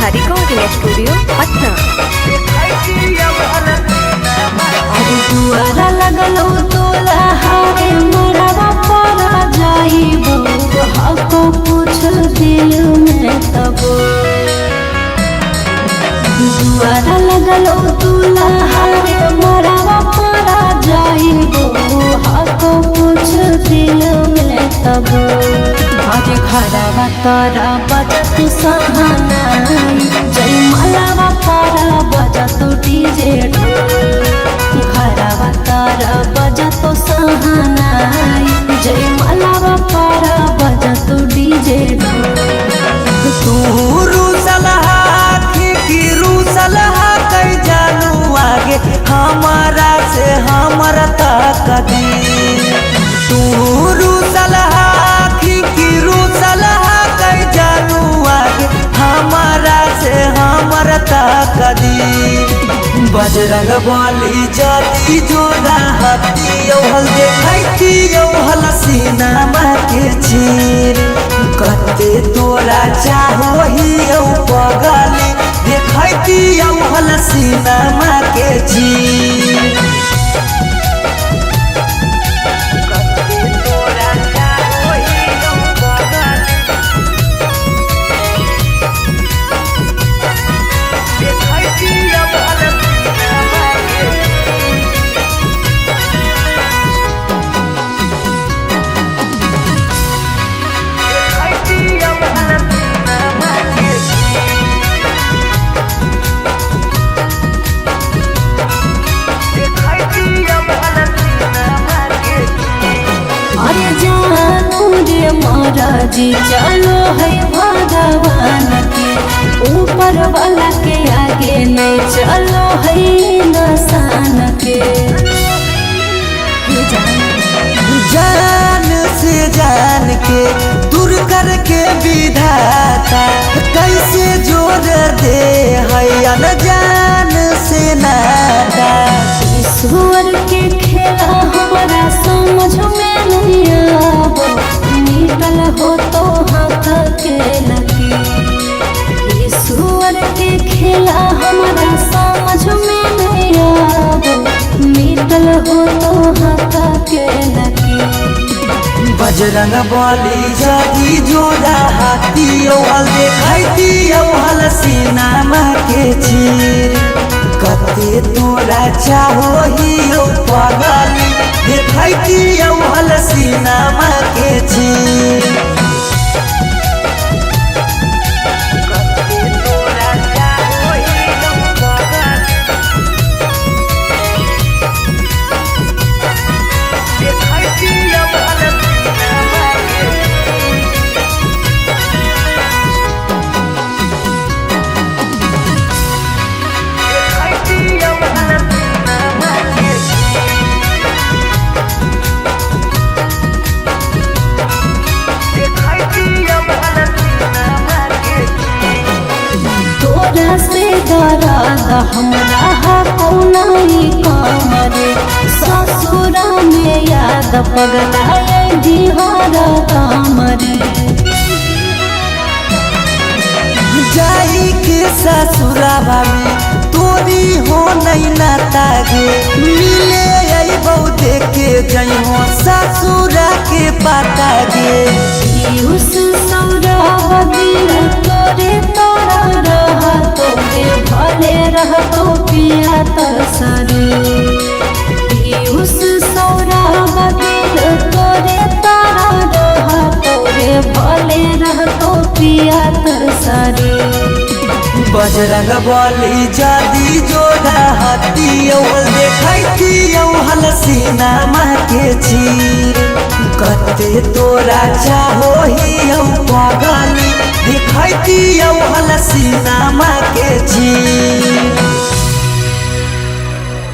Neha recording studio Patna. अरे दुआरा लगलो तोला हारे मोरवा परा जाइबो हको कुछ दिल में तबो। दुआरा लगलो तोला हारे मोरवा परा जाइबो हको कुछ दिल में तबो। आज खराबा तारा बजत सहानाई जय मलावा पारा बजत डीजे खराबा तारा बजत सहानाई जय मलावा पारा बजत डीजे। तू रूसलहा की रूसलहा कई जानू आगे हमारा से हमारा ताकदी। तू रूसलहा की रूसलहा कई जानू आगे हमारा से हमारा ताकदी। बजरंग बली जाती जोड़ा हाथी हल देखती हल सीनामा के चीर कते तोरा चाहो ही पगली देखती हल सीनामा के चीर। अरे जानू रे महाराजी चलो है भगवान के ऊपर वाला के आगे नहीं चलो है इंसान के। जान से जान के दूर करके विधाता कैसे जोड़ दे है अनजान से नाता। ईश्वर के खेला हमारा समझ में नहीं आवो निकल हो तो हाथ के लगी। ईश्वर के खेला हमारा समझ में नहीं आवो निकल हो तो हाथ के लगी। बजरंग बली जाती जोड़ा हाथी हल देखती हल सीनामा के चीर कते तोरा चाहो ही पगली देखती हल सीनामा के चीर। तोरा से दरादा हमरा कौनाई कामरे ससुरा में याद पगलाए दिहारा कामरे। जाई के ससुराबा में तोरी हो नहीं नाता गे मिले आई बहु देखे जई हो ससुरा के पाता गे। उस सौरा बदिल तोरे तोरा रह तोरे भले रह तो पिया तरसरे। उस सौरा बदिल तोरे तोरा रह तोरे भले रह तो पिया तरसरे। बजरंग बली जादी जोड़ा हाथी हल देखती हल सीनामा के चीर कते तोरा चाहो ही पगली देखती हल सीनामा के चीर।